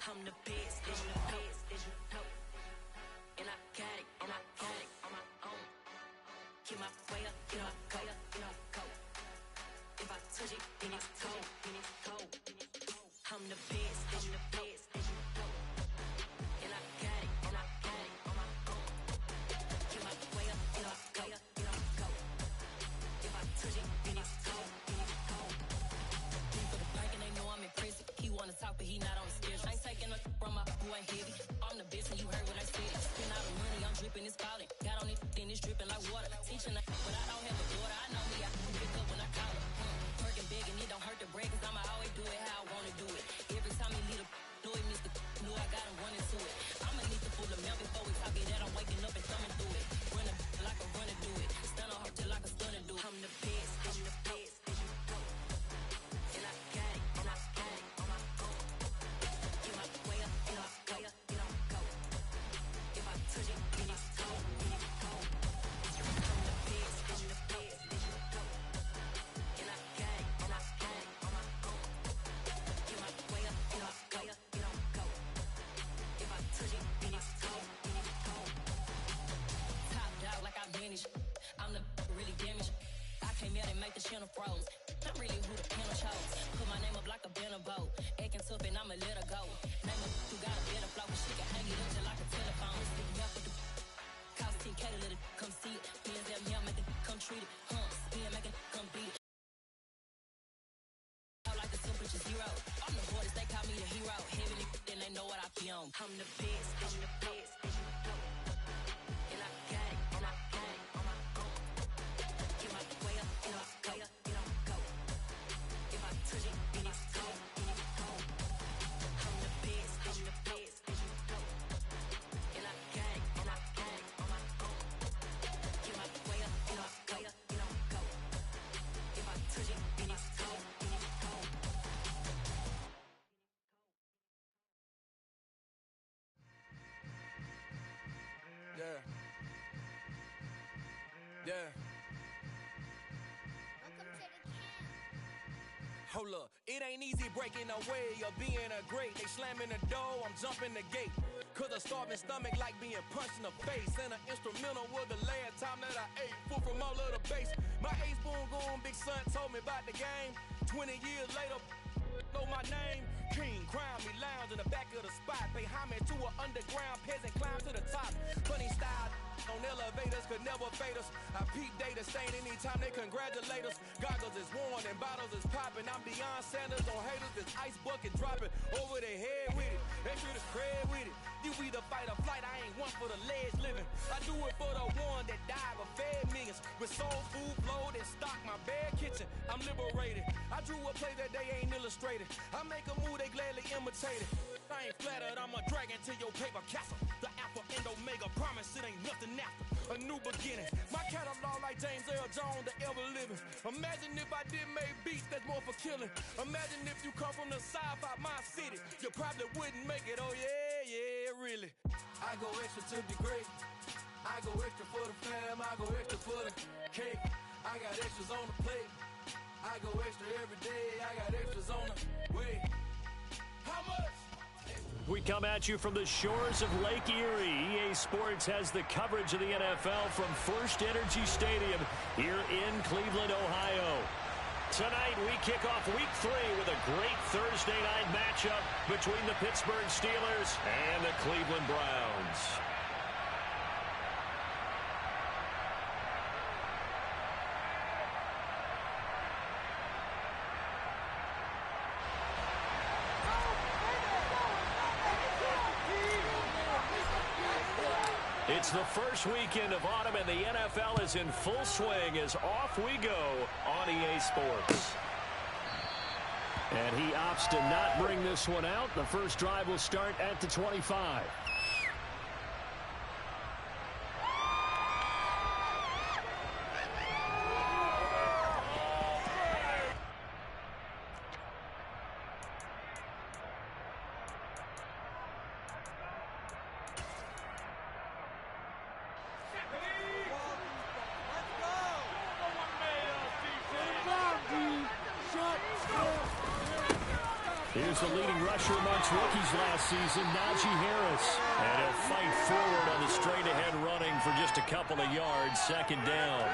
I'm the best, and you know. And I got it, on my own. Get my way up, get my go. If I touch it, then it's cold. I'm the best, and you know. And I got it, on my own. Get my way up, get my go. If I touch it, then it's cold. For the bank and they know I'm in prison. He wanna talk, but he not on the schedule. I ain't taking no from my who ain't heavy. I'm the best, and you heard what I said. Spend all the money, I'm dripping, it's falling. Got on it, then it's dripping like water. Teaching but I don't have a daughter. I know me, I can pick up when I call her. Working big, and it don't hurt to break, cause I'ma always do it how I wanna do it. Every time he lead a do it, Mr. Knew I got him running to it. I'ma need to full of milk before we talk it that I'm waking up and thumbing through it. Running like a runner do it. Stun on her till like a stunner do it. I'm the best, and you know. And I got it, on my own. Get my way up, get my go. If I touch it, then it's cold. I'm the best, and you know. And I got it, on my own. Get my way up, get my go. If I touch it, then it's cold. Topped out like I vanished. I'm the really damaged. I came out and make the channel froze. I'm really who the panel chose. Put my name up like a banner boat. Acting tough and I'ma let her go. Name her who got a better flow. She can hang it up just like a telephone. Sticking up with the cost 10K to let it come see it. Hands down here, make it come treat it. Spin, make it come beat it. Out like the temperature zero. I'm the hardest, they call me the hero. Heavy then they know what I be on. I'm the best, and you know. And I got it, on my own. Get my way up, get my go. If I touch it, then it's cold. I'm the best, and you know. And I got it, on my own. Get my way up, get my go. If I touch it, then it's cold. Yeah. Hold up, it ain't easy breaking away or being a great. They slamming the door, I'm jumping the gate. Cause a starving stomach like being punched in the face. And an instrumental was the last time that I ate. Full from all of the bass. My ace boom goon, big son told me about the game. 20 years later, know my name. King, crown me, lounge in the back of the spot. Pay homage to an underground peasant, climb to the top. Funny style on elevators could never fade us. I peep data stain anytime they congratulate us. Goggles is worn and bottles is popping. I'm beyond Sanders on haters. This ice bucket dropping over their head with it. They should have cred with it. You either fight or flight. I ain't one for the ledge living. I do it for the one that died but fed millions. With soul food flowed and stock my bad kitchen. I'm liberated. I drew a play that they ain't illustrated. I make a move they gladly imitated. I ain't flattered, I'm a dragon to your paper castle. The alpha and omega, promise it ain't nothing after. A new beginning. My catalog like James Earl Jones, the ever living. Imagine if I did make beats that's more for killing. Imagine if you come from the south out my city. You probably wouldn't make it, oh yeah, really. I go extra to be great. I go extra for the fam, I go extra for the cake. I got extras on the plate. I go extra every day, I got extras on the way. How much? We come at you from the shores of Lake Erie. EA Sports has the coverage of the NFL from First Energy Stadium here in Cleveland, Ohio. Tonight, we kick off Week 3 with a great Thursday night matchup between the Pittsburgh Steelers and the Cleveland Browns. It's the first weekend of autumn, and the NFL is in full swing as off we go on EA Sports. And he opts to not bring this one out. The first drive will start at the 25. Here's the leading rusher amongst rookies last season, Najee Harris. And he'll fight forward on the straight-ahead running for just a couple of yards, second down.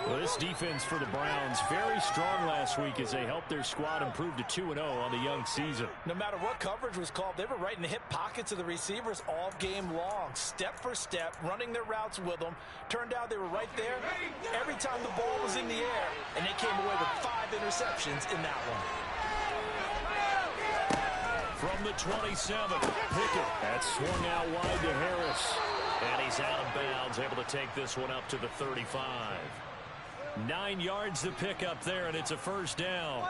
Well, this defense for the Browns, very strong last week as they helped their squad improve to 2-0 on the young season. No matter what coverage was called, they were right in the hip pockets of the receivers all game long, step for step, running their routes with them. Turned out they were right there every time the ball was in the air, and they came away with 5 interceptions in that one. From the 27, Pickett. That swung out wide to Harris. And he's out of bounds, able to take this one up to the 35. 9 yards to pick up there, and it's a first down.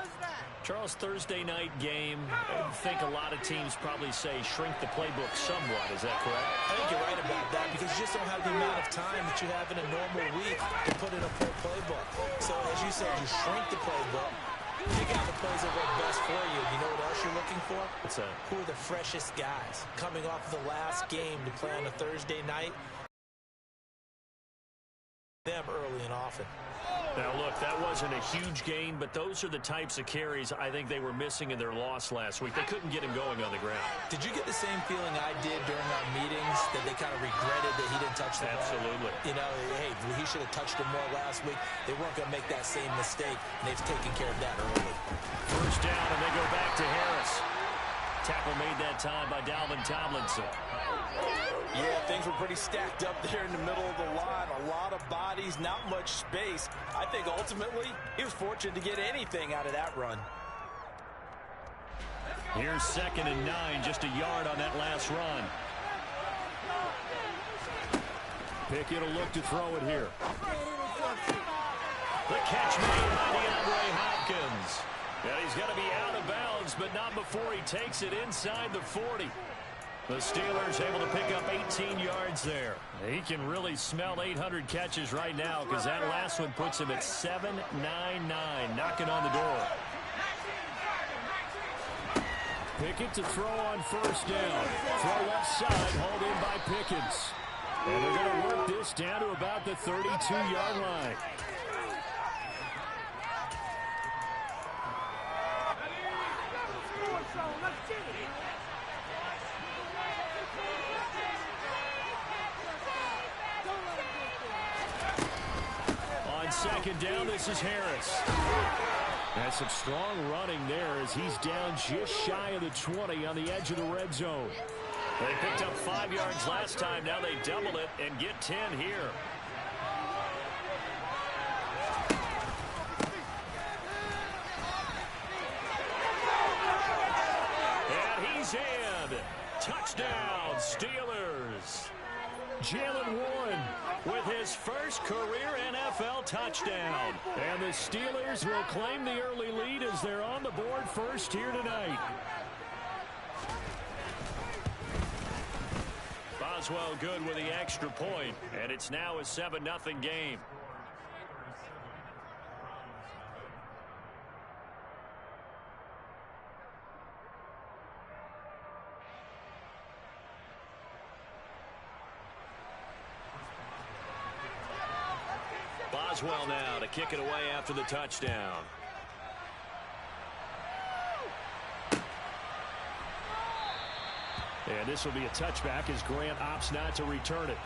Charles, Thursday night game, I think a lot of teams probably say shrink the playbook somewhat. Is that correct? I think you're right about that because you just don't have the amount of time that you have in a normal week to put in a full playbook. So, as you said, you shrink the playbook. Pick out the plays that work best for you. You know what else you're looking for? What's that? Who are the freshest guys coming off the last game to play on a Thursday night? Them early and often. Now, look, that wasn't a huge gain, but those are the types of carries I think they were missing in their loss last week. They couldn't get him going on the ground. Did you get the same feeling I did during our meetings, that they kind of regretted that he didn't touch the ball? Absolutely. You know, hey, he should have touched him more last week. They weren't going to make that same mistake, and they've taken care of that early. First down, and they go back to Harris. Tackle made that time by Dalvin Tomlinson. Yeah, things were pretty stacked up there in the middle of the line. A lot of bodies, not much space. I think ultimately he was fortunate to get anything out of that run. Here's 2nd and 9, just a yard on that last run. Pickett will look to throw it here. The catch made by DeAndre Hopkins. Yeah, he's going to be out of bounds, but not before he takes it inside the 40. The Steelers able to pick up 18 yards there. He can really smell 800 catches right now because that last one puts him at 799, knocking on the door. Pickett to throw on first down. Throw left side, hauled in by Pickens. And they're going to work this down to about the 32-yard line. Second down, this is Harris. That's some strong running there as he's down just shy of the 20 on the edge of the red zone. They picked up 5 yards last time. Now they double it and get 10 here. And he's in. Touchdown, Steelers. Jaylen Warren with his first career NFL touchdown. And the Steelers will claim the early lead as they're on the board first here tonight. Boswell good with the extra point, and it's now a 7-0 game. Boswell now to kick it away after the touchdown. And this will be a touchback as Grant opts not to return it.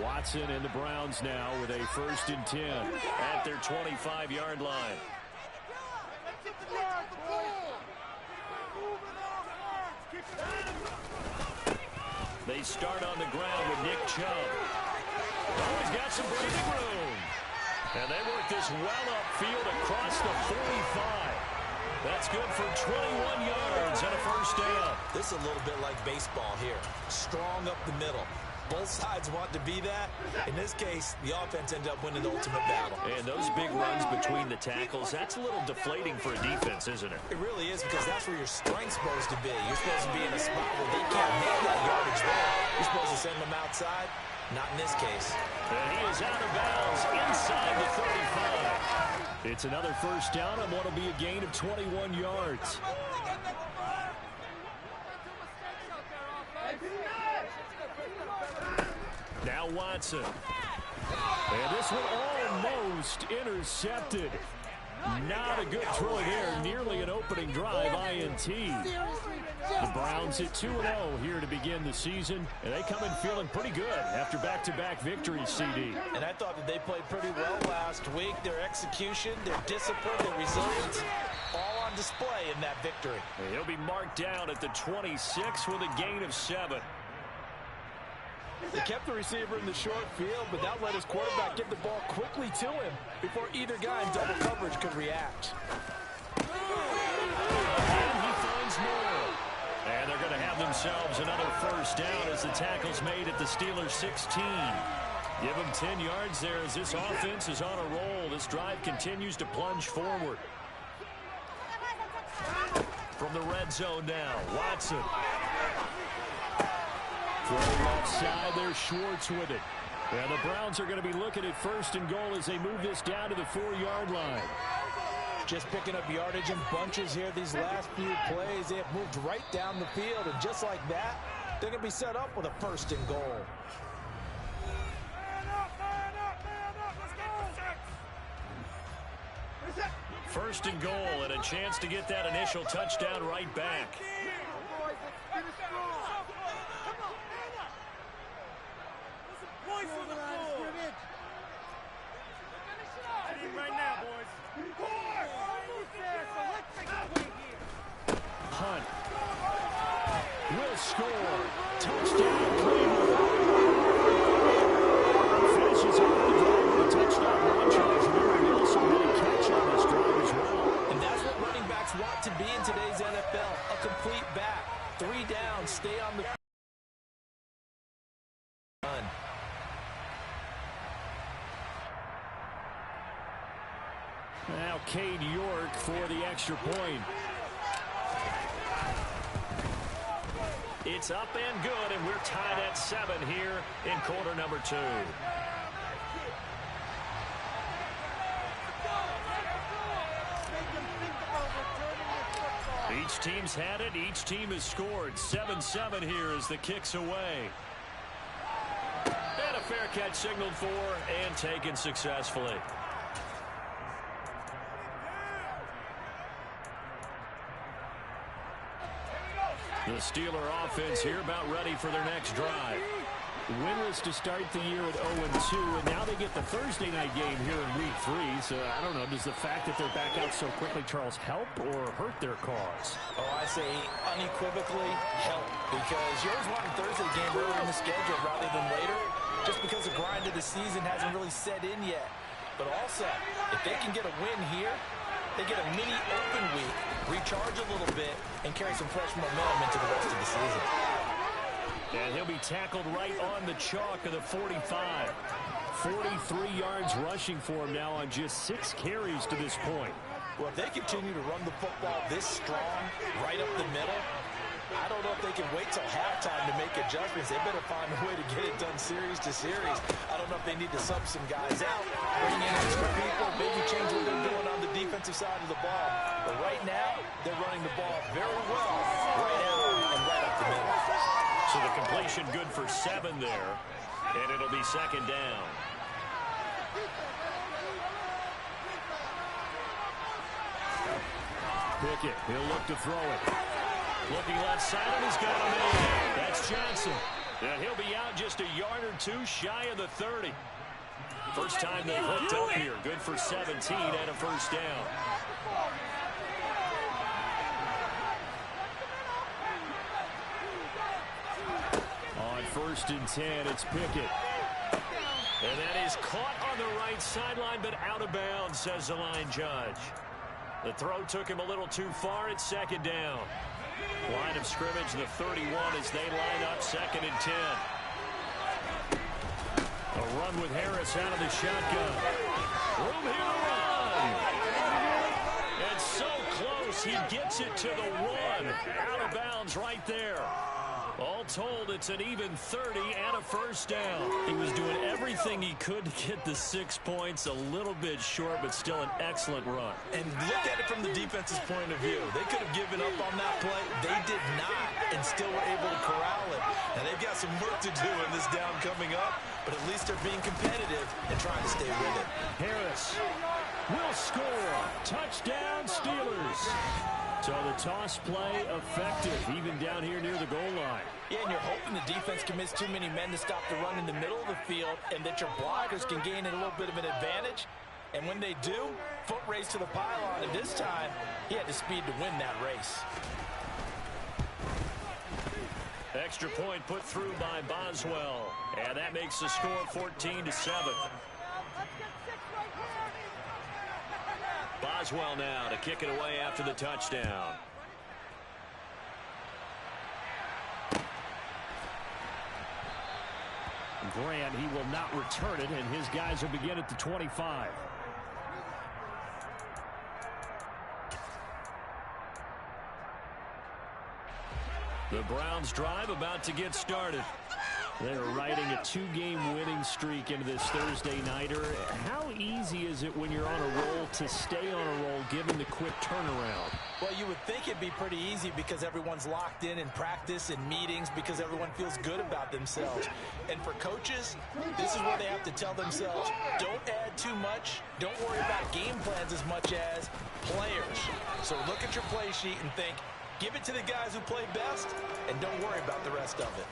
Watson and the Browns now with a 1st and 10 at their 25-yard line. They start on the ground with Nick Chubb. Oh, he's got some breathing room. And they work this well upfield across the 45. That's good for 21 yards and a first down. This is a little bit like baseball here. Strong up the middle. Both sides want to be that. In this case, the offense ended up winning the ultimate battle. And those big runs between the tackles, that's a little deflating for a defense, isn't it? It really is, because that's where your strength's supposed to be. You're supposed to be in a spot where they can't make that yardage there. You're supposed to send them outside. Not in this case. And he is out of bounds inside the 35. It's another first down on what will be a gain of 21 yards. Now Watson. And this one almost intercepted. Not a good throw there. Nearly an opening drive, INT. The Browns at 2-0 here to begin the season, and they come in feeling pretty good after back-to-back victories, CD. And I thought that they played pretty well last week. Their execution, their discipline, their resilience, all on display in that victory. And he'll be marked down at the 26 with a gain of 7. He kept the receiver in the short field, but that let his quarterback get the ball quickly to him before either guy in double coverage could react. And he finds more. And they're going to have themselves another first down as the tackle's made at the Steelers' 16. Give them 10 yards there as this offense is on a roll. This drive continues to plunge forward. From the red zone now, Watson. Throw left side there, Schwartz with it. And the Browns are going to be looking at first and goal as they move this down to the 4-yard line. Just picking up yardage in bunches here these last few plays. They have moved right down the field, and just like that, they're going to be set up with a first and goal. First and goal, and a chance to get that initial touchdown right back. Hunt will score. Touchdown, Cleveland. Finishes off the drive with a touchdown run. Charles Murray also had a catch on this drive as well. And that's what running backs want to be in today's NFL. A complete back. 3 down, stay on the run. Now Cade York for the extra point. It's up and good, and we're tied at 7 here in quarter number 2. Each team's had it. Each team has scored. 7-7 here as the kick's away. And a fair catch signaled for and taken successfully. The Steeler offense here about ready for their next drive. Winless to start the year at 0-2, and now they get the Thursday night game here in Week 3. So, I don't know, does the fact that they're back out so quickly, Charles, help or hurt their cause? Oh, I say unequivocally help, because you always want a Thursday game earlier in the schedule rather than later, just because the grind of the season hasn't really set in yet. But also, if they can get a win here, they get a mini open week, recharge a little bit, and carry some fresh momentum into the rest of the season. And he'll be tackled right on the chalk of the 45. 43 yards rushing for him now on just 6 carries to this point. Well, if they continue to run the football this strong, right up the middle, I don't know if they can wait till halftime to make adjustments. They better find a way to get it done series to series. I don't know if they need to sub some guys out, bring in extra people, maybe change what they're doing on the defensive side of the ball. But right now, they're running the ball very well right out and right up the middle. So the completion good for 7 there, and it'll be second down. Pickett, he'll look to throw it. Looking left side, and he's got him in. That's Johnson. And he'll be out just a yard or 2 shy of the 30. First time they've hooked up here. Good for 17 and a first down. On 1st and 10, it's Pickett. And that is caught on the right sideline, but out of bounds, says the line judge. The throw took him a little too far. It's second down. Line of scrimmage, the 31 as they line up 2nd and 10. A run with Harris out of the shotgun. Room here to run. And so close, he gets it to the 1. Out of bounds right there. All told, it's an even 30 and a first down. He was doing everything he could to get the 6 points, a little bit short, but still an excellent run. And look at it from the defense's point of view. They could have given up on that play. They did not, and still were able to corral it. And they've got some work to do in this down coming up, but at least they're being competitive and trying to stay with it. Harris will score. Touchdown, Steelers. So the toss play effective, even down here near the goal line. Yeah, and you're hoping the defense commits too many men to stop the run in the middle of the field and that your blockers can gain a little bit of an advantage. And when they do, foot race to the pylon. And this time, he had the speed to win that race. Extra point put through by Boswell. And that makes the score 14-7. Boswell now to kick it away after the touchdown. Grant, he will not return it, and his guys will begin at the 25. The Browns drive about to get started. They're riding a 2-game winning streak into this Thursday nighter. How easy is it when you're on a roll to stay on a roll given the quick turnaround? Well, you would think it'd be pretty easy because everyone's locked in practice and meetings because everyone feels good about themselves. And for coaches, this is where they have to tell themselves, don't add too much. Don't worry about game plans as much as players. So look at your play sheet and think, give it to the guys who play best and don't worry about the rest of it.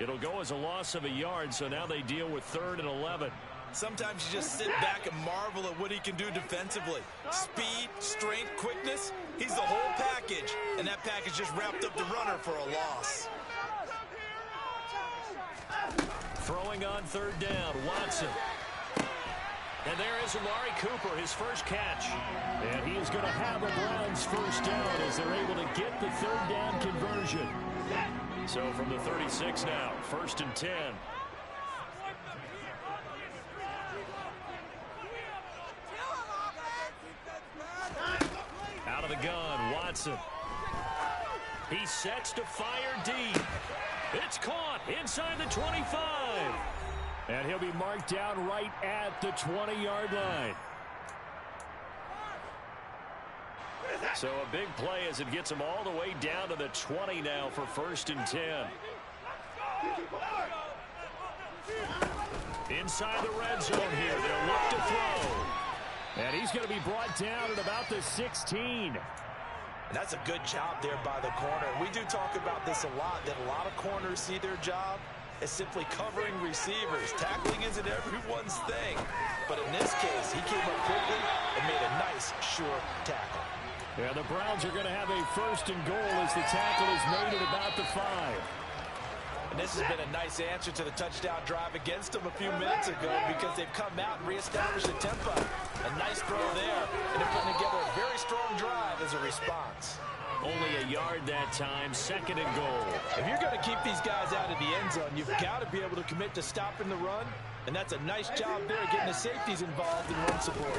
It'll go as a loss of a yard, so now they deal with 3rd and 11. Sometimes you just sit back and marvel at what he can do defensively. Speed, strength, quickness, he's the whole package. And that package just wrapped up the runner for a loss. Throwing on 3rd down, Watson. And there is Amari Cooper, his first catch. And he is going to have a Browns first down as they're able to get the 3rd down conversion. So from the 36 now, 1st and 10. Out of the gun, Watson. He sets to fire deep. It's caught inside the 25. And he'll be marked down right at the 20-yard line. So a big play as it gets him all the way down to the 20 now for 1st and 10. Inside the red zone here. They'll look to throw. And he's going to be brought down at about the 16. And that's a good job there by the corner. We do talk about this a lot, that a lot of corners see their job as simply covering receivers. Tackling isn't everyone's thing. But in this case, he came up quickly and made a nice, sure tackle. Yeah, the Browns are going to have a 1st and goal as the tackle is made at about the 5. And this has been a nice answer to the touchdown drive against them a few minutes ago because they've come out and reestablished the tempo. A nice throw there, and they're putting together a very strong drive as a response. Only a yard that time, 2nd and goal. If you're going to keep these guys out of the end zone, you've got to be able to commit to stopping the run, and that's a nice job there getting the safeties involved in run support.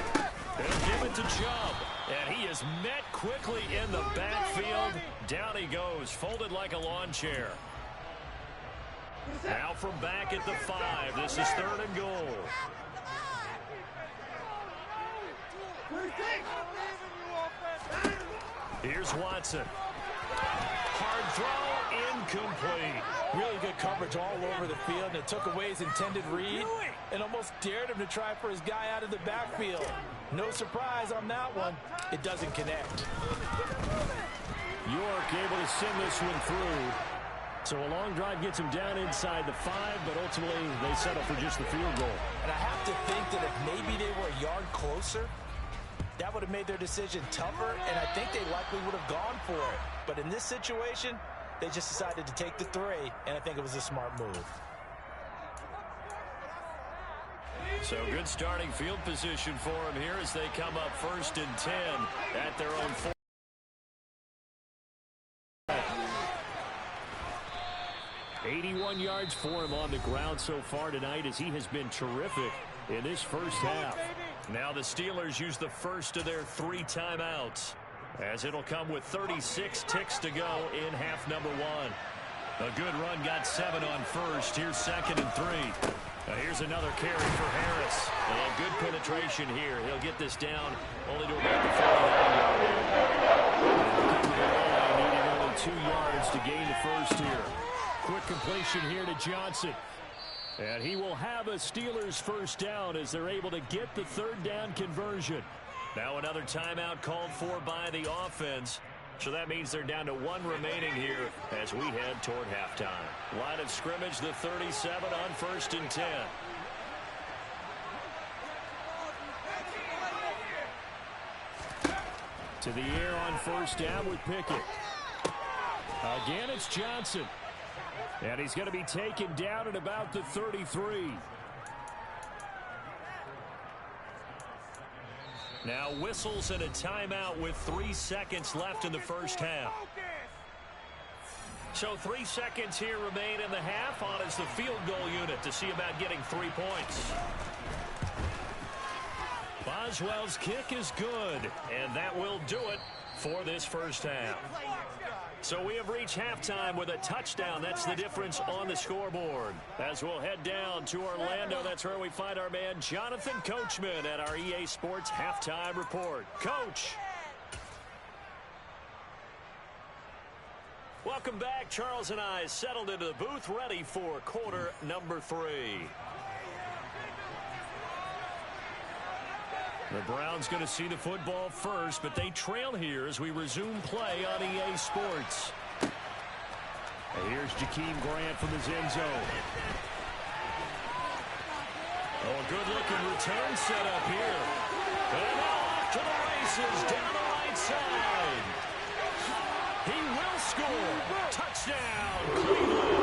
They'll give it to Chubb, and he is met quickly in the backfield. Down he goes, folded like a lawn chair. Now from back at the 5, this is 3rd and goal. Here's Watson. Hard throw, incomplete. Really good coverage all over the field, and it took away his intended read and almost dared him to try for his guy out of the backfield. No surprise on that one. It doesn't connect. York able to send this one through. So a long drive gets him down inside the 5, but ultimately they settle for just the field goal. And I have to think that if maybe they were a yard closer, that would have made their decision tougher, and I think they likely would have gone for it. But in this situation, they just decided to take the 3, and I think it was a smart move. So good starting field position for them here as they come up 1st and 10 at their own 4. 81 yards for him on the ground so far tonight as he has been terrific in this first half. Now the Steelers use the first of their 3 timeouts as it'll come with 36 ticks to go in half number 1. A good run, got 7 on first. Here's 2nd and 3. Here's another carry for Harris. And good penetration here. He'll get this down only to about the 49-yard line. Needing only 2 yards to gain the first here. Quick completion here to Johnson. And he will have a Steelers first down as they're able to get the 3rd down conversion. Now another timeout called for by the offense. So that means they're down to 1 remaining here as we head toward halftime. Line of scrimmage, the 37 on 1st and 10. To the air on 1st down with Pickett. Again, it's Johnson. And he's going to be taken down at about the 33. Now whistles and a timeout with 3 seconds left in the first half. So 3 seconds here remain in the half on as the field goal unit to see about getting 3 points. Boswell's kick is good, and that will do it for this first half. So we have reached halftime with a touchdown. That's the difference on the scoreboard. As we'll head down to Orlando, that's where we find our man Jonathan Coachman at our EA Sports Halftime Report. Coach. Welcome back. Charles and I settled into the booth ready for quarter number 3. The Browns going to see the football first, but they trail here as we resume play on EA Sports. And here's Jakeem Grant from his end zone. Oh, a good-looking return set up here. And now off to the races down the right side. He will score. Touchdown, Cleveland.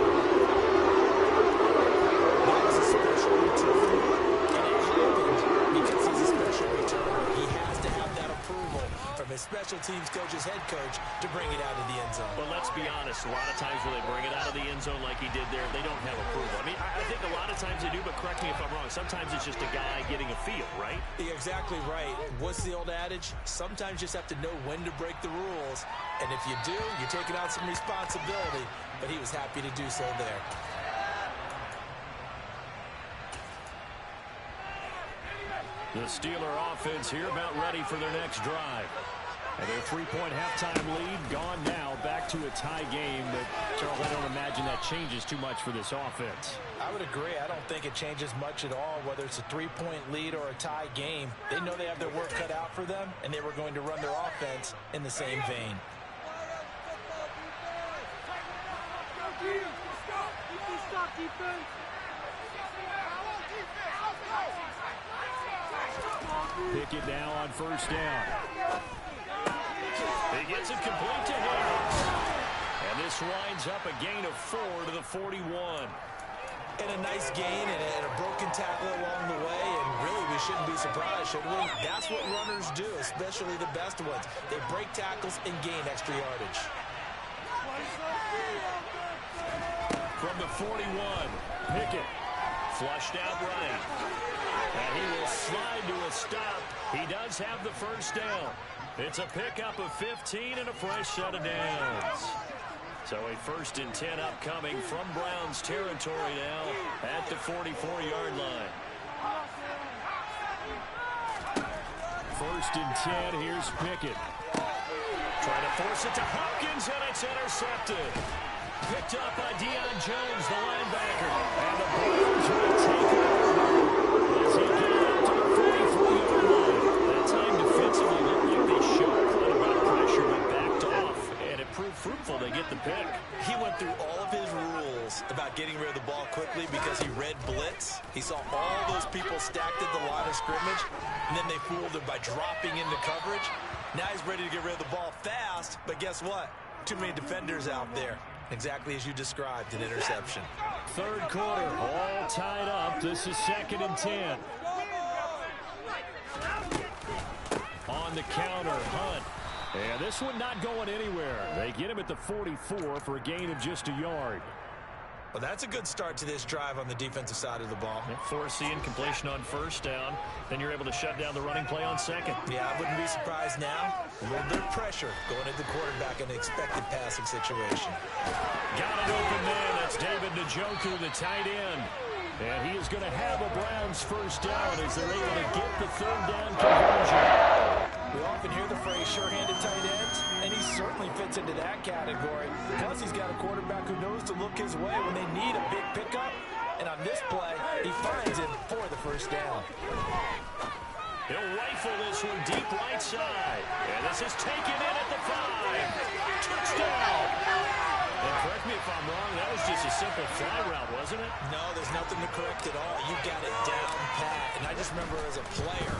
That was a special return. And it happened because he's a special returner. He has to have that approval from his special teams coach's head coach to bring it out of the end zone. But let's be honest, a lot of times when they bring it out of the end zone like he did there, they don't have approval. I mean, I think a lot of times they do, but correct me if I'm wrong. Sometimes it's just a guy getting a feel, right? You're exactly right. What's the old adage? Sometimes you just have to know when to break the rules. And if you do, you're taking on some responsibility. But he was happy to do so there. The Steeler offense here about ready for their next drive. And their 3-point halftime lead gone now, back to a tie game. But, Charles, I don't imagine that changes too much for this offense. I would agree. I don't think it changes much at all, whether it's a 3-point lead or a tie game. They know they have their work cut out for them, and they were going to run their offense in the same vein. Pickett now on first down. He gets it complete to Harris. And this winds up a gain of 4 to the 41. And a nice gain and a broken tackle along the way. And really, we shouldn't be surprised, should we? That's what runners do, especially the best ones. They break tackles and gain extra yardage. From the 41, Pickett flushed out right. And he will slide to a stop. He does have the first down. It's a pickup of 15 and a fresh set of downs. So a 1st and 10 upcoming from Browns territory now at the 44-yard line. 1st and 10, here's Pickett. Trying to force it to Hopkins, and it's intercepted. Picked up by Deion Jones, the linebacker. And the Browns will take over as he gets out to the 44-yard line. That time defensively looked like they showed quite a bit of pressure but backed off. And it proved fruitful. They get the pick. He went through all of his rules about getting rid of the ball quickly because he read blitz. He saw all those people stacked at the line of scrimmage, and then they fooled him by dropping into coverage. Now he's ready to get rid of the ball fast, but guess what? Too many defenders out there. Exactly as you described, an interception. 3rd quarter, all tied up. This is 2nd and 10. On the counter, Hunt. And this one not going anywhere. They get him at the 44 for a gain of just a yard. Well, that's a good start to this drive on the defensive side of the ball. Forcing completion on first down. Then you're able to shut down the running play on second. Yeah, I wouldn't be surprised now. A little bit of pressure going at the quarterback in an expected passing situation. Got it open man. That's David Njoku, the tight end. And he is going to have a Browns first down as they're able to get the third down conversion. We often hear the phrase sure-handed tight ends, and he certainly fits into that category. Plus, he's got a quarterback who knows to look his way when they need a big pickup. And on this play, he finds it for the first down. He'll rifle this one deep right side. And this is taken in at the 5. Touchdown! And correct me if I'm wrong, that was just a simple fly route, wasn't it? No, there's nothing to correct at all. You got it down pat. And I just remember as a player,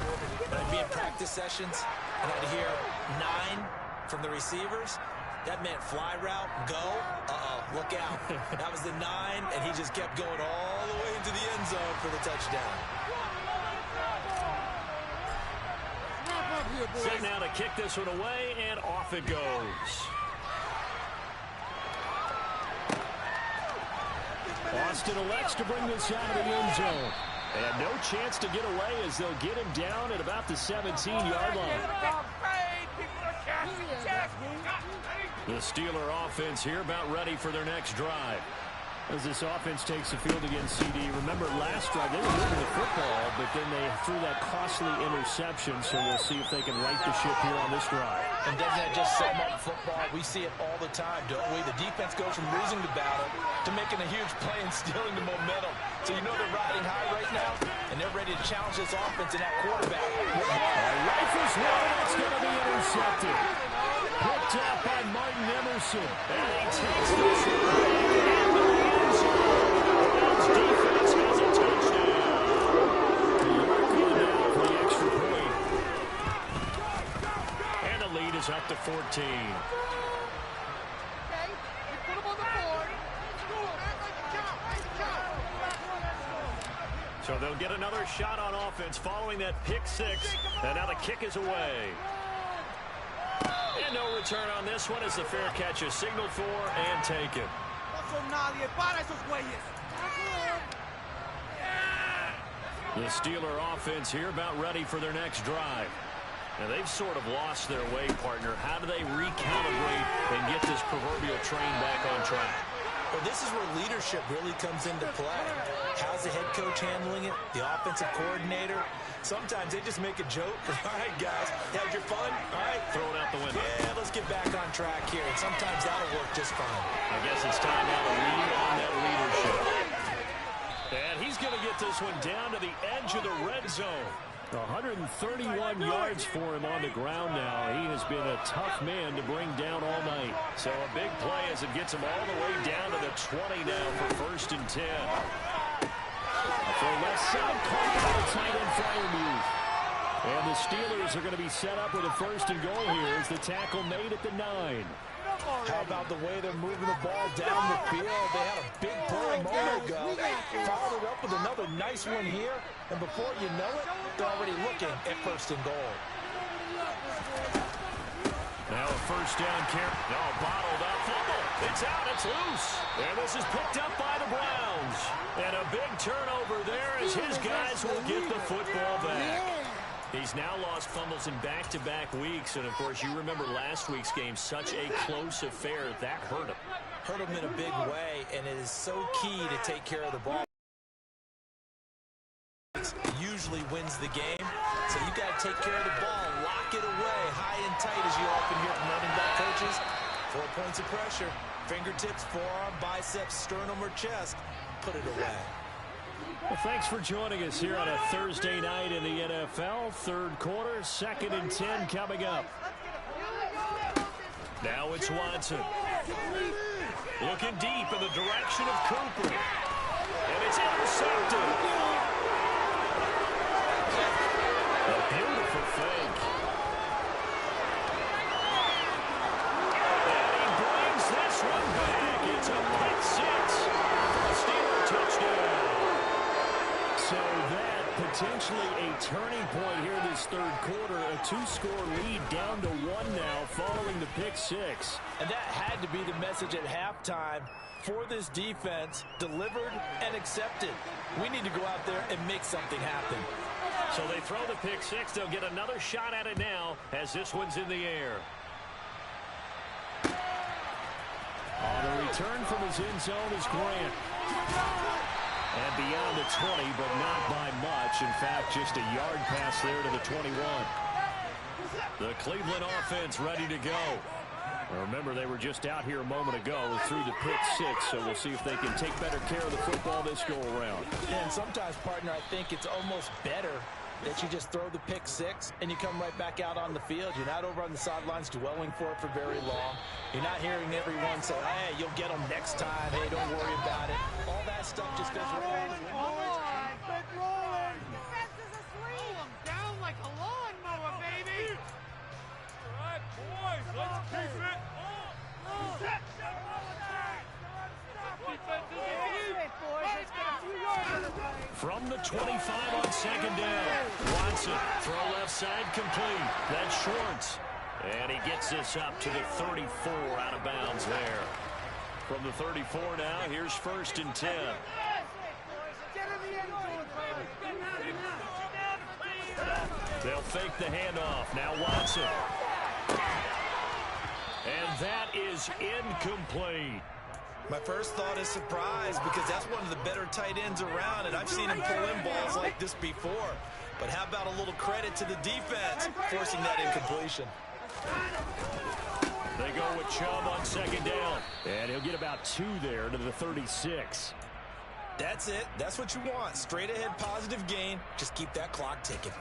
when I'd be in practice sessions, and I'd hear 9 from the receivers, that meant fly route, go, look out. That was the 9, and he just kept going all the way into the end zone for the touchdown. Set now to kick this one away, and off it goes. Austin elects to bring this out of the end zone. And no chance to get away as they'll get him down at about the 17-yard line. The Steeler offense here about ready for their next drive. As this offense takes the field against CD. Remember last drive, they were moving the football, but then they threw that costly interception, so we'll see if they can right the ship here on this drive. And doesn't that just sum up football? We see it all the time, don't we? The defense goes from losing the battle to making a huge play and stealing the momentum. So you know they're riding high right now, and they're ready to challenge this offense and that quarterback. Rifles one, it's going to be intercepted. Picked up by Martin Emerson. And he takes this one. Browns defense has a touchdown. York now for the extra point. And the lead is up to 14. So they'll get another shot on offense following that pick 6. And now the kick is away. And no return on this one as the fair catch is signaled for and taken. The Steeler offense here about ready for their next drive. Now they've sort of lost their way, partner. How do they recalibrate and get this proverbial train back on track? Well, this is where leadership really comes into play. How's the head coach handling it? The offensive coordinator? Sometimes they just make a joke. All right, guys, had your fun? All right. Throw it out the window. Yeah, let's get back on track here. And sometimes that'll work just fine. I guess it's time now to lean on that leadership. And he's going to get this one down to the edge of the red zone. 131 yards for him on the ground now. He has been a tough man to bring down all night. So a big play as it gets him all the way down to the 20 now for 1st and 10. For left side, caught by the tight end Freiermuth. And the Steelers are going to be set up with a 1st and goal here as the tackle made at the 9. How about the way they're moving the ball down the field? They had a big play a moment ago. Followed it up with another nice one here. And before you know it, they're already looking at 1st and goal. Now a 1st down carry. No, bottled up. Fumble. It's out. It's loose. And this is picked up by the Browns. And a big turnover there as his guys will get the football back. He's now lost fumbles in back-to-back weeks. And, of course, you remember last week's game, such a close affair. That hurt him. Hurt him in a big way, and it is so key to take care of the ball. Usually wins the game, so you got to take care of the ball, lock it away, high and tight, as you often hear from running back coaches. 4 points of pressure, fingertips, forearm, biceps, sternum, or chest. Put it away. Well, thanks for joining us here on a Thursday night in the NFL. 3rd quarter, 2nd and 10 coming up. Now it's Watson. Looking deep in the direction of Cooper. And it's intercepted. A beautiful fake. And he brings this one back. It's a pick 6. A Steeler touchdown. So that potentially a turning point here this 3rd quarter. A 2-score lead down to 1 now following the pick six. And that had to be the message at halftime for this defense, delivered and accepted. We need to go out there and make something happen. So they throw the pick six. They'll get another shot at it now as this one's in the air. On the return from his end zone is Grant. And beyond the 20, but not by much. In fact, just a yard pass there to the 21. The Cleveland offense ready to go. Remember, they were just out here a moment ago through the pick six, so we'll see if they can take better care of the football this go-around. And sometimes, partner, I think it's almost better that you just throw the pick six and you come right back out on the field. You're not over on the sidelines dwelling for it for very long. You're not hearing everyone say, hey, you'll get them next time. Hey, don't worry about it. All that stuff just goes right. Down like a lawnmower, baby. All right, boys, let's keep it. From the 25 on second down, Watson, throw left side complete. That's Schwartz. And he gets this up to the 34 out of bounds there. From the 34 now, here's 1st and 10. They'll fake the handoff. Now Watson. And that is incomplete. My first thought is surprise because that's one of the better tight ends around, and I've seen him pull in balls like this before. But how about a little credit to the defense forcing that incompletion? They go with Chubb on second down, and he'll get about 2 there to the 36. That's it. That's what you want. Straight ahead positive gain. Just keep that clock ticking.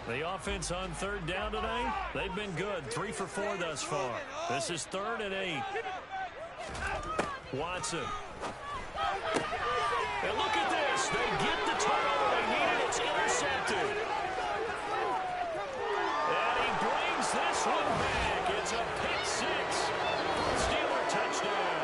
The offense on 3rd down tonight, they've been good. 3 for 4 thus far. This is 3rd and 8. Watson. And look at this. They get the turnover they needed. It's intercepted. And he brings this one back. It's a pick six. Steeler touchdown.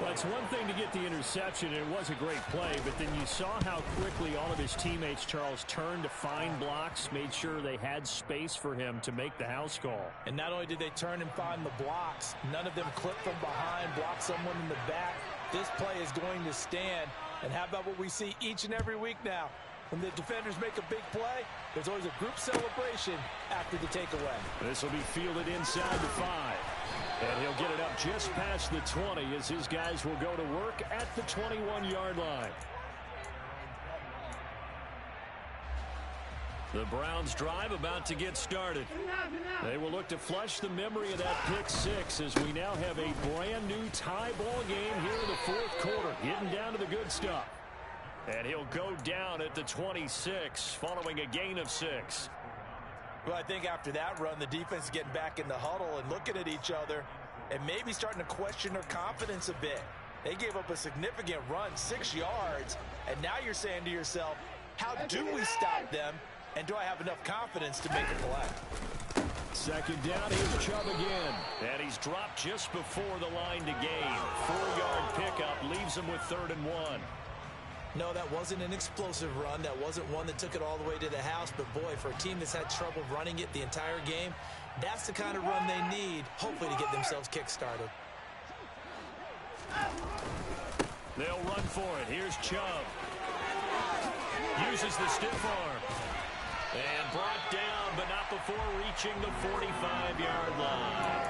Well, it's one thing to get the interception. It was a great play, but then you saw how quickly all of his teammates, Charles, turned to find blocks, made sure they had space for him to make the house call. And not only did they turn and find the blocks, none of them clipped from behind, blocked someone in the back. This play is going to stand. And how about what we see each and every week now? When the defenders make a big play, there's always a group celebration after the takeaway. This will be fielded inside the 5. And he'll get it up just past the 20 as his guys will go to work at the 21-yard line. The Browns drive about to get started. They will look to flush the memory of that pick six as we now have a brand new tie ball game here in the 4th quarter, getting down to the good stuff. And he'll go down at the 26 following a gain of 6. Well, I think after that run, the defense is getting back in the huddle and looking at each other and maybe starting to question their confidence a bit. They gave up a significant run, 6 yards, and now you're saying to yourself, how do we stop them, and do I have enough confidence to make a play? Second down, here's Chubb again. And he's dropped just before the line to gain. 4-yard pickup leaves him with 3rd and 1. No, that wasn't an explosive run. That wasn't one that took it all the way to the house. But, boy, for a team that's had trouble running it the entire game, that's the kind of run they need, hopefully, to get themselves kick-started. They'll run for it. Here's Chubb. Uses the stiff arm. And brought down, but not before reaching the 45-yard line.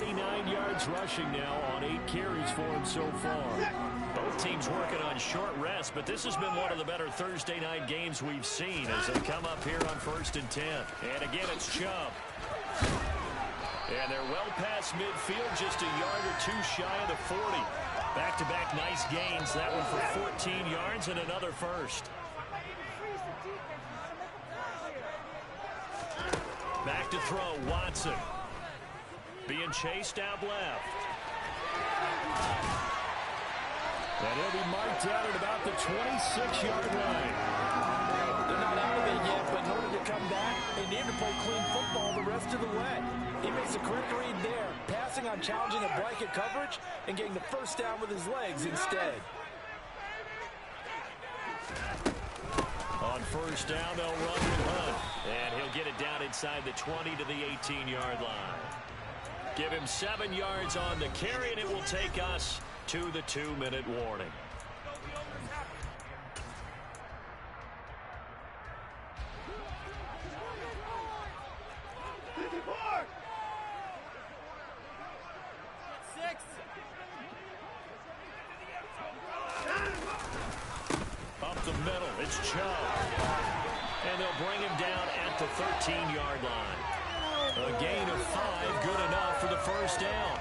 49 yards rushing now on 8 carries for him so far. Both teams working on short rest, but this has been one of the better Thursday night games we've seen as they come up here on 1st and 10. And again, it's Chubb. And they're well past midfield, just a yard or 2 shy of the 40. Back-to-back nice gains. That one for 14 yards and another first. Back to throw, Watson. Being chased out left. And he'll be marked out at about the 26-yard line. They're not out of it yet, but in order to come back, they need to play clean football the rest of the way. He makes a quick read there. Pass passing on challenging a blanket coverage and getting the first down with his legs instead. On first down, they'll run with Hunt. And he'll get it down inside the 20 to the 18-yard line. Give him 7 yards on the carry, and it will take us to the 2-minute warning. Up the middle, it's Chubb. And they'll bring him down at the 13-yard line. A gain of 5, good enough for the first down.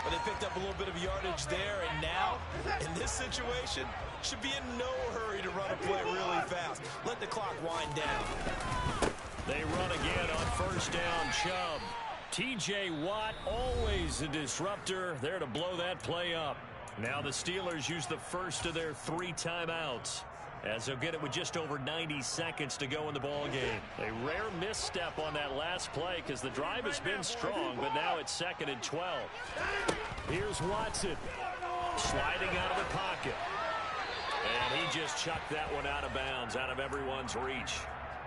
But they picked up a little bit of yardage there, and now, in this situation, should be in no hurry to run a play really fast. Let the clock wind down. They run again on first down, Chubb. T.J. Watt, always a disruptor, there to blow that play up. Now the Steelers use the first of their 3 timeouts, as they'll get it with just over 90 seconds to go in the ball game. A rare misstep on that last play because the drive has been strong, but now it's 2nd and 12. Here's Watson sliding out of the pocket. And he just chucked that one out of bounds, out of everyone's reach.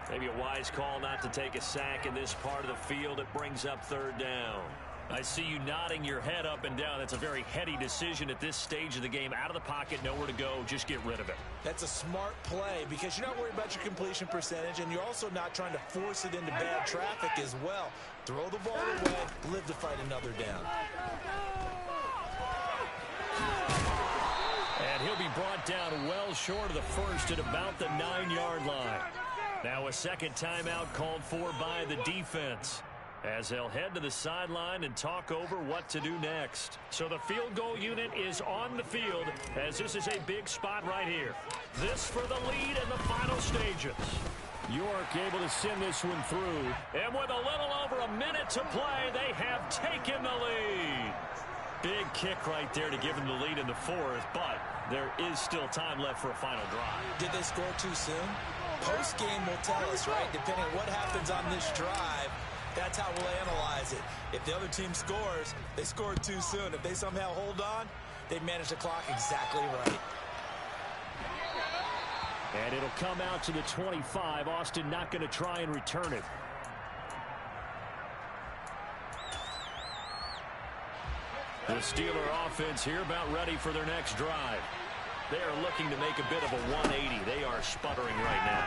Maybe a wise call not to take a sack in this part of the field. It brings up 3rd down. I see you nodding your head up and down. That's a very heady decision at this stage of the game. Out of the pocket, nowhere to go. Just get rid of it. That's a smart play because you're not worried about your completion percentage, and you're also not trying to force it into bad traffic as well. Throw the ball away, live to fight another down. And he'll be brought down well short of the first at about the 9-yard line. Now a second timeout called for by the defense, as they'll head to the sideline and talk over what to do next. So the field goal unit is on the field, as this is a big spot right here. This for the lead in the final stages. York able to send this one through. And with a little over a minute to play, they have taken the lead. Big kick right there to give them the lead in the 4th, but there is still time left for a final drive. Did they score too soon? Post-game will tell us, right? Depending on what happens on this drive, that's how we'll analyze it. If the other team scores, they scored too soon. If they somehow hold on, they manage the clock exactly right. And it'll come out to the 25. Austin not going to try and return it. The Steeler offense here about ready for their next drive. They are looking to make a bit of a 180. They are sputtering right now.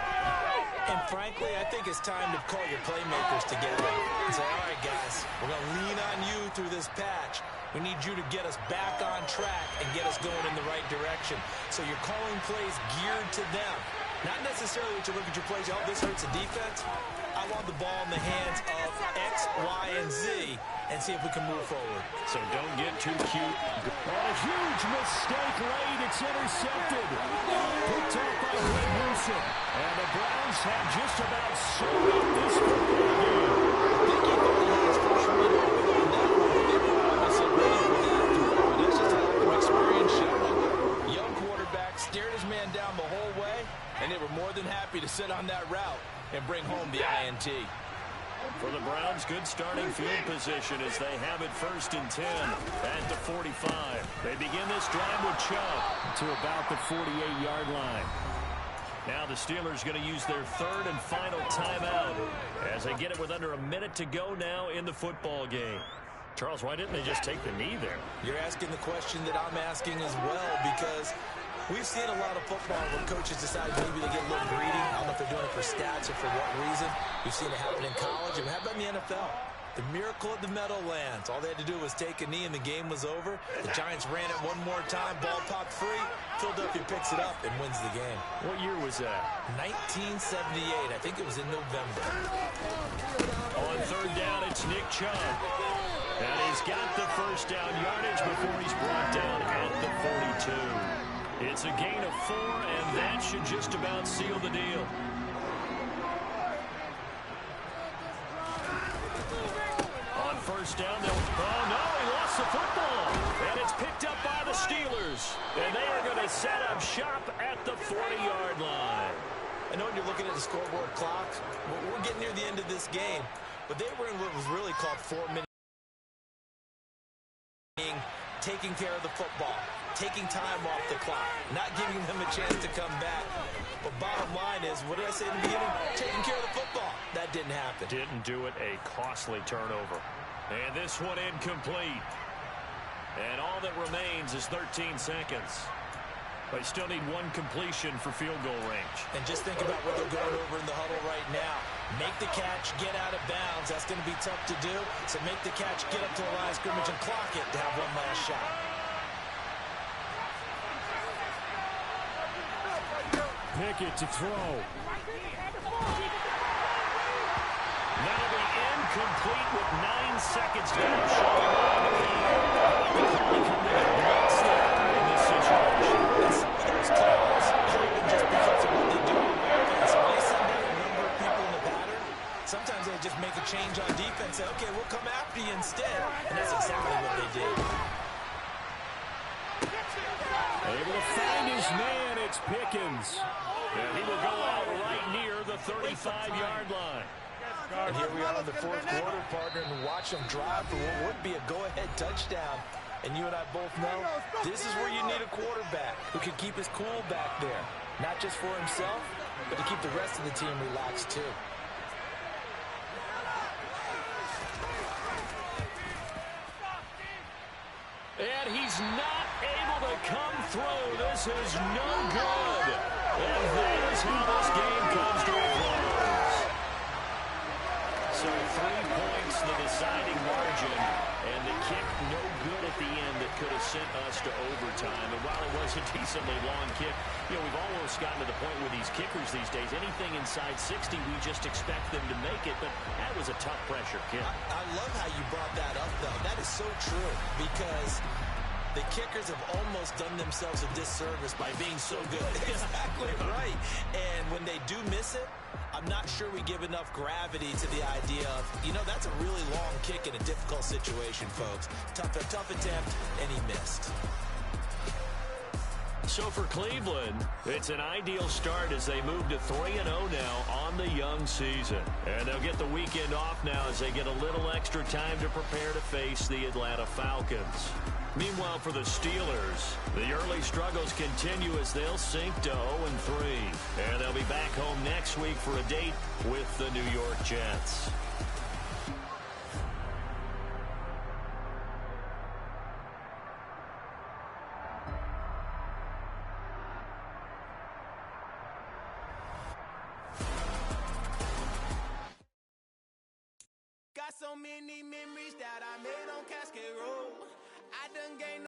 And frankly, I think it's time to call your playmakers together and say, all right, guys, we're going to lean on you through this patch. We need you to get us back on track and get us going in the right direction. So you're calling plays geared to them. Not necessarily that you look at your plays, oh, this hurts the defense. I want the ball in the hands of X, Y, and Z and see if we can move forward. So don't get too cute. A huge mistake late. It's intercepted. Picked up by Greg Newsom. And the Browns have just about sewn up this football game. I think he thought he had his first read on that one. They were obviously ready for that throw. And that's just a lack of experience showing. Young quarterback stared his man down the whole way, and they were more than happy to sit on that route and bring home the INT. For the Browns, good starting field position as they have it 1st and 10 at the 45. They begin this drive with Chubb to about the 48-yard line. Now the Steelers going to use their 3rd and final timeout as they get it with under a minute to go now in the football game. Charles, why didn't they just take the knee there? You're asking the question that I'm asking as well, because we've seen a lot of football where coaches decide maybe they get a little greedy. I don't know if they're doing it for stats or for what reason. We've seen it happen in college, and how about in the NFL? The miracle of the Meadowlands. All they had to do was take a knee, and the game was over. The Giants ran it one more time. Ball popped free. Philadelphia picks it up and wins the game. What year was that? 1978. I think it was in November. On 3rd down, it's Nick Chubb. And he's got the first down yardage before he's brought down at the 42. It's a gain of 4, and that should just about seal the deal. On first down, oh no, he lost the football. And it's picked up by the Steelers. And they are going to set up shop at the 40-yard line. I know when you're looking at the scoreboard clock, we're getting near the end of this game, but they were in what was really called 4 minutes. taking care of the football, taking time off the clock, not giving them a chance to come back. But bottom line is, what did I say in the beginning? Taking care of the football. That didn't happen. Didn't do it. A costly turnover. And this one incomplete. And all that remains is 13 seconds. They still need one completion for field goal range. And just think about what they're going over in the huddle right now. Make the catch, get out of bounds. That's going to be tough to do. So make the catch, get up to the line of scrimmage, and clock it to have one last shot. Pickett to throw. That'll be incomplete with 9 seconds down. Showing on the clock. What's there in this situation? Those calls happen just because of what they do on offense. When they send out a number of people in the pattern, sometimes they just make a change on defense. Say, okay, we'll come after you instead. And that's exactly what they did. Able to find his man, it's Pickens. And he will go out right near the 35-yard line. And here we are in the fourth quarter, partner, and watch them drive for what would be a go-ahead touchdown. And you and I both know this is where you need a quarterback who can keep his cool back there. Not just for himself, but to keep the rest of the team relaxed too. And he's not able to come through. This is no good. And that is how this game comes to a close. So 3 points, the deciding margin. And the kick no good at the end that could have sent us to overtime. And while it was a decently long kick, we've almost gotten to the point with these kickers these days, anything inside 60, we just expect them to make it. But that was a tough pressure kick. I love how you brought that up, though. That is so true because the kickers have almost done themselves a disservice by being so good. Exactly right. And when they do miss it, I'm not sure we give enough gravity to the idea of, that's a really long kick in a difficult situation, folks. Tough attempt, and he missed. So for Cleveland, it's an ideal start as they move to 3-0 now on the young season. And they'll get the weekend off now as they get a little extra time to prepare to face the Atlanta Falcons. Meanwhile, for the Steelers, the early struggles continue as they'll sink to 0-3. And they'll be back home next week for a date with the New York Jets. Got so many memories that I made on Cascade Road. I done gained